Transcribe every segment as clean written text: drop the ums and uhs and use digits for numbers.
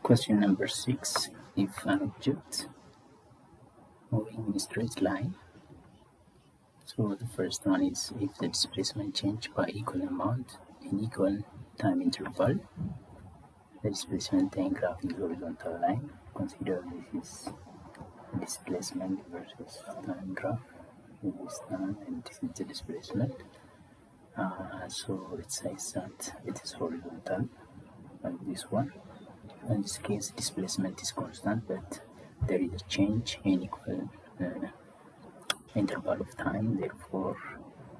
Question number 6. If an object moving in a straight line, so the first one is if the displacement change by equal amount in equal time interval, the displacement time graph is horizontal line. Consider this is displacement versus time graph. This is time and this is the displacement. So it says that it is horizontal, like this one. In this case, displacement is constant, but there is a change in equal interval of time. Therefore,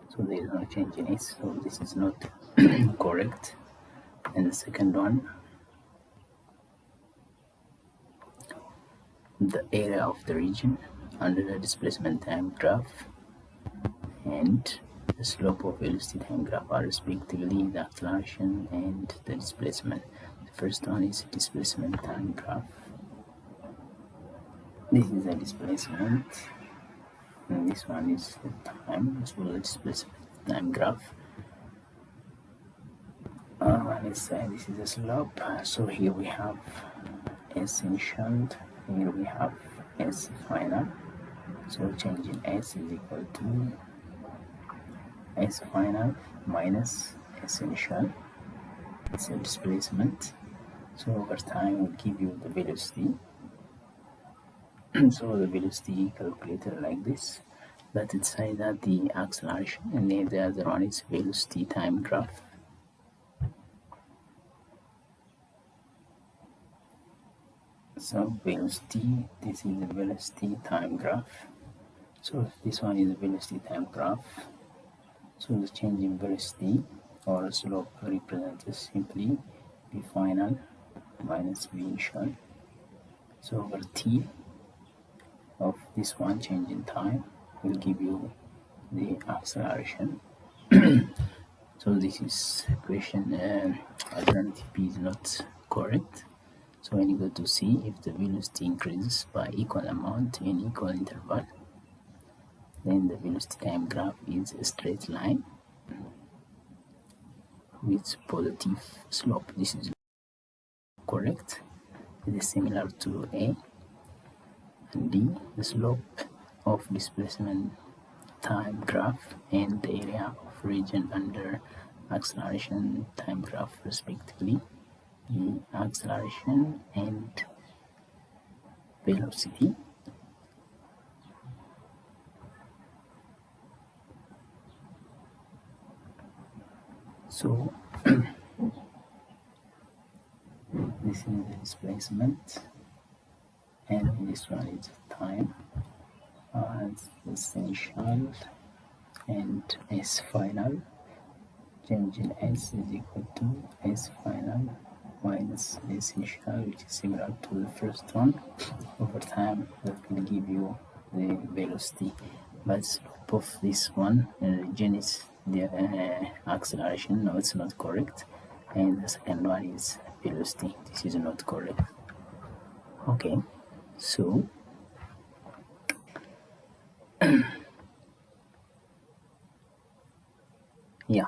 so there is no change in it. So this is not correct. And the second one, the area of the region under the displacement time graph and the slope of velocity time graph are respectively the acceleration and the displacement. The first one is displacement time graph. This is the displacement, and this one is the time. So the displacement time graph. Let's say this is the slope. So here we have S initial, here we have S final. So change in S is equal to S final minus S initial. It's a displacement. So over time will give you the velocity. So the velocity calculated like this. But inside that the acceleration, and then the other one is velocity time graph. So velocity, this is the velocity time graph. So this one is the velocity time graph. So the change in velocity or slope represented simply v final minus v initial. So over t of this one change in time will give you the acceleration. So this is question alternative B is not correct. So when you go to C, if the velocity increases by equal amount in equal interval, then the velocity time graph is a straight line with positive slope. This is correct. It is similar to A. And D, the slope of displacement time graph and the area of region under acceleration time graph respectively, the acceleration and velocity. So this is the displacement and this one is time, it's initial and S final. Change in S is equal to S final minus S initial, which is similar to the first one. Over time that will give you the velocity, but slope of this one region is the acceleration. No, it's not correct. And the second one is velocity. This is not correct. Okay, so yeah,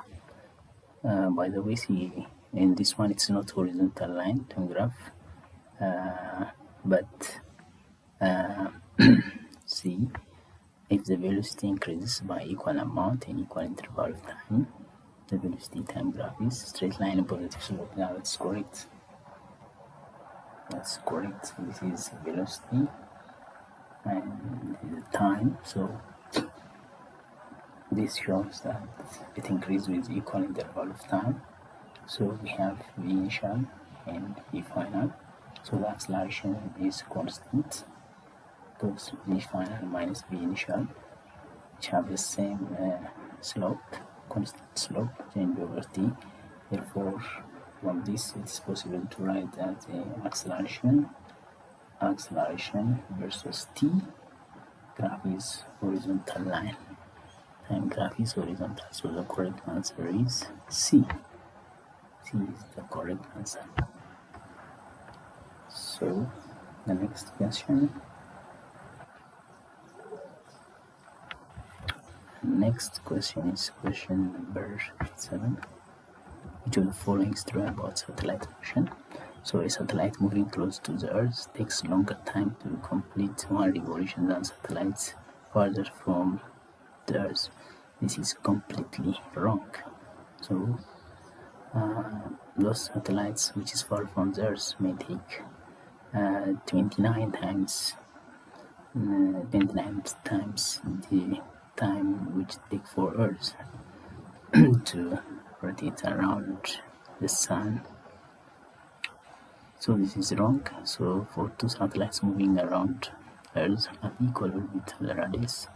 by the way, see, in this one it's not horizontal line time graph, but see, if the velocity increases by equal amount in equal interval of time, the velocity time graph is straight line and positive slope. Now that's correct. That's correct. This is velocity and this is time. So this shows that it increases with equal interval of time. So we have v initial and v final. So the acceleration is constant. Those v final minus v initial, which have the same slope, constant slope, change over t. Therefore, from this it's possible to write that acceleration versus t graph is horizontal line. Time graph is horizontal. So the correct answer is C. C is the correct answer. So the next question. Next question is question number 7. Which of the following is true about satellite motion? So a satellite moving close to the Earth takes longer time to complete one revolution than satellites farther from the Earth. This is completely wrong. So those satellites which is far from the Earth may take 29 times the time which it takes for Earth to rotate around the Sun. So this is wrong. So for two satellites moving around Earth at equal orbital radius,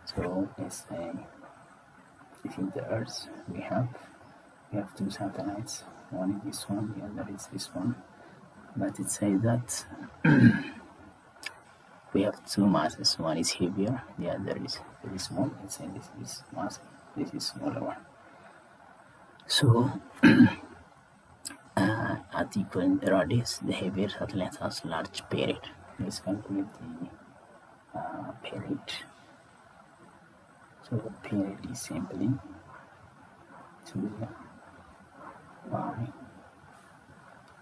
so let's say this is the Earth. We have two satellites. One is this one, the other is this one. But it says that we have two masses. One is heavier, the other is very small. Let's say this is mass, this is smaller one. So at equal radius, the heavier satellite has large period. Let's calculate the period. So the period is simply 2 pi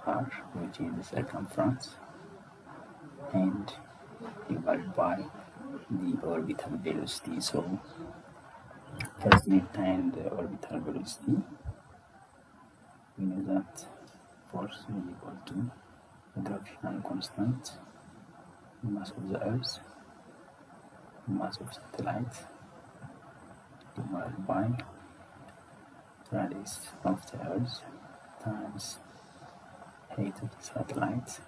r, which is the circumference, and divided by the orbital velocity. So first we find the orbital velocity. We know that force is equal to the gravitational constant, mass of the Earth, mass of satellite, divided by radius of the Earth times height of the satellite,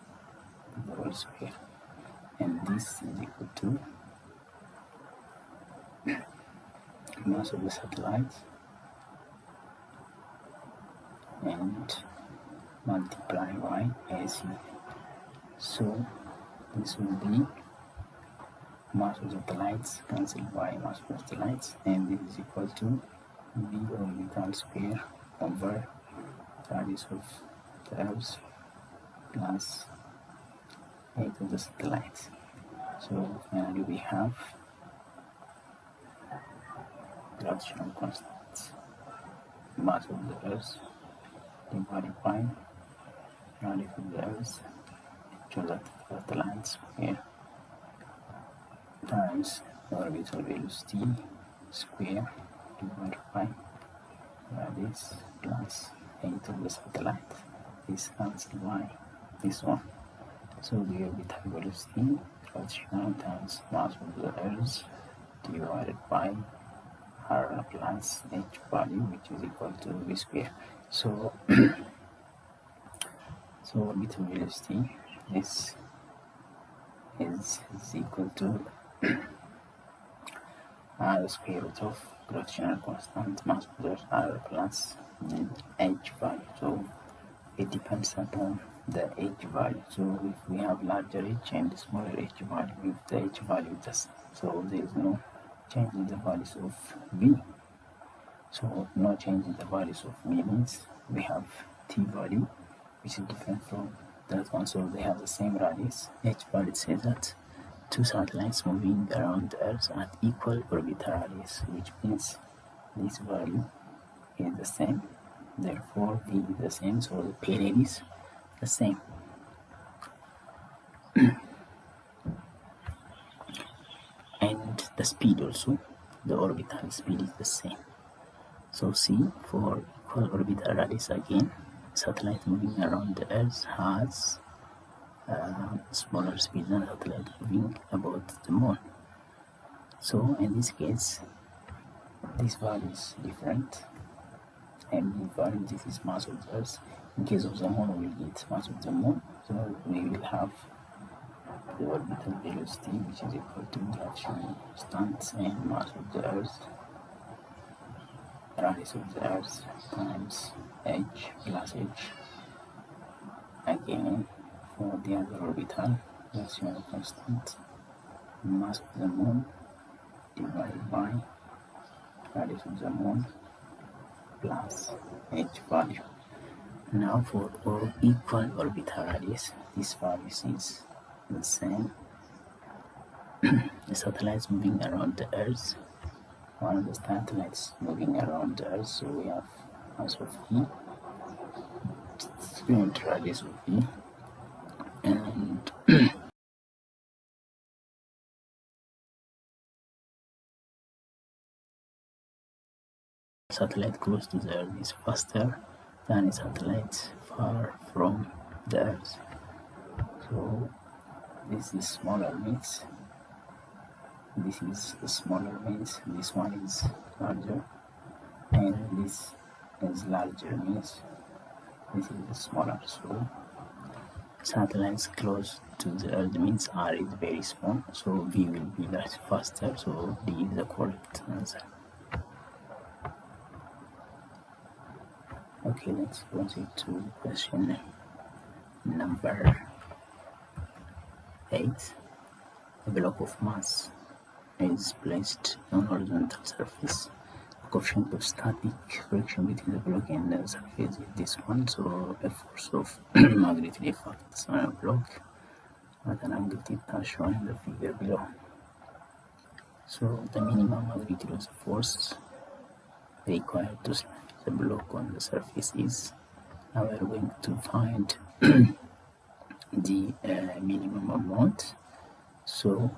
the whole square. And this is equal to mass of the satellite and multiply by AC. So this will be mass of satellites cancelled by mass of satellites, and this is equal to V orbital square over radius of the Earth plus height of the satellites. So finally we have gravitational constant, mass of the Earth divided by radius of the Earth, actual satellite square times orbital velocity square divided by radius plus height of the satellite. This cancelled by this one. So the orbital velocity gravitational times mass of the Earth divided by r plus h value, which is equal to v square. So orbital velocity is equal to r square root of gravitational constant mass of the Earth r plus h value. So it depends upon the h value. So if we have larger h and smaller h value, if the h value just so there is no change in the values of v. So no change in the values of v means we have t value which is different from that one. So they have the same radius. H value says that two satellites moving around the Earth at equal orbital radius, which means this value is the same. Therefore, v is the same, so the period is the same. And the speed also, the orbital speed is the same. So C, for equal orbital radius again, satellite moving around the Earth has smaller speed than satellite moving about the Moon. So in this case, this value is different. And value, this is mass of the Earth. In case of the Moon, we will get mass of the Moon. So we will have the orbital velocity, which is equal to gravitational constant and mass of the Earth, radius of the Earth times h plus h. Again, for the other orbital, gravitational constant, mass of the Moon divided by radius of the Moon plus h value. Now for all equal orbital radius, this value is the same. The satellites moving around the Earth, one of the satellites moving around the Earth, so we have mass of E student radius of V, and satellite close to the Earth is faster than a satellite far from the Earth. So this is smaller means this is smaller means this one is larger, and this is larger means this is smaller. So satellites close to the Earth means R is very small, so V will be less faster, so D is the correct answer. Okay, let's proceed to question number 8. A block of mass is placed on horizontal surface. The coefficient of static friction between the block and the surface is this one, so a force of magnitude F acts on a block at an angle theta shown in the figure below. So the minimum magnitude of the force required to slide the block on the surface is, now we are going to find the minimum amount. So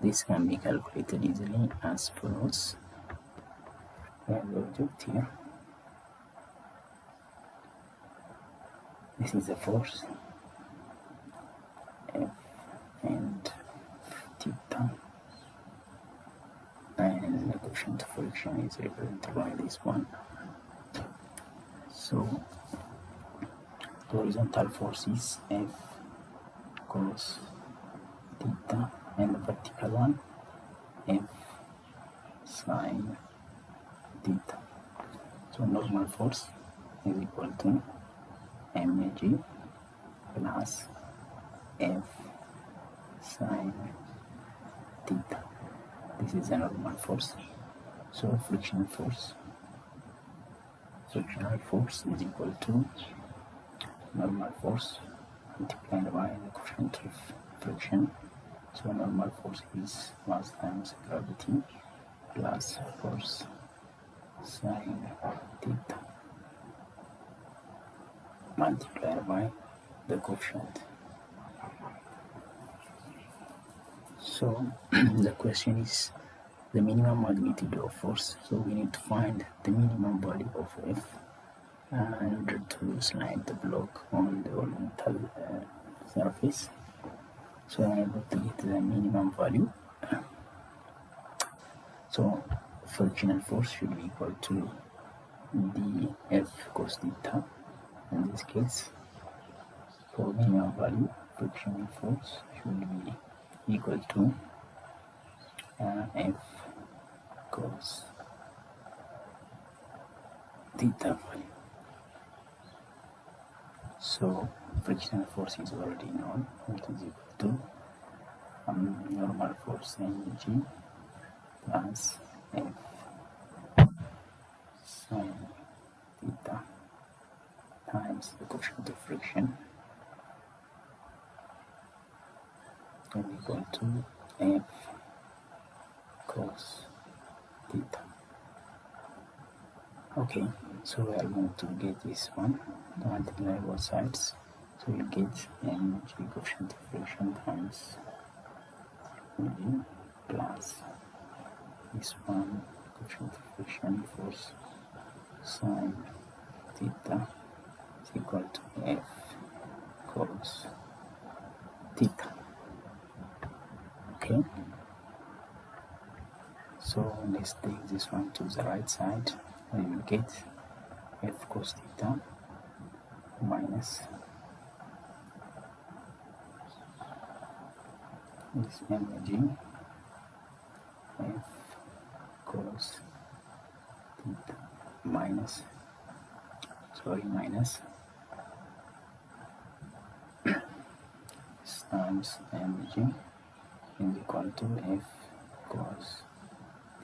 this can be calculated easily as follows. We have the object here. This is the force F and theta, and the coefficient of friction is represented by this one. So the horizontal force is F cos theta, and the vertical one F sine theta. So normal force is equal to mg plus F sine theta. This is a normal force. So frictional force is equal to normal force multiplied by the coefficient of friction. So normal force is mass times gravity plus force sine theta multiplied by the coefficient. So the question is the minimum magnitude of force. So we need to find the minimum value of F in order to slide the block on the horizontal surface. So I'm able to get the minimum value. So frictional force should be equal to dF cos theta. In this case, for minimum value, frictional force should be equal to F cos theta value. So frictional force is already known, which is equal to normal force mg plus F sine theta times the coefficient of friction is equal to F cos theta. Okay, so we are going to get this one, multiply both sides, so we get mg coefficient of friction times mg plus this one coefficient of friction force sine theta is equal to F cos theta. Okay, so let's take this one to the right side. We will get F cos theta minus this mg F cos theta minus times mg is equal to F cos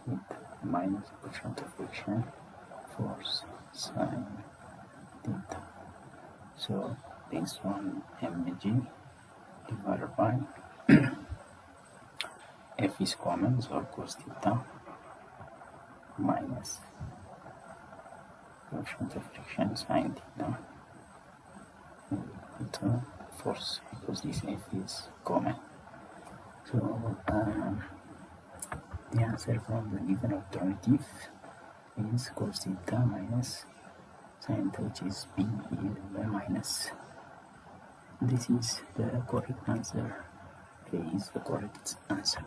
theta minus coefficient of friction force sine theta. So this one mg divided by F is common, so cos theta minus coefficient of friction sine theta to force, because this F is common. So the answer from the given alternative is cos theta minus sine theta, which is B minus. This is the correct answer. A is the correct answer.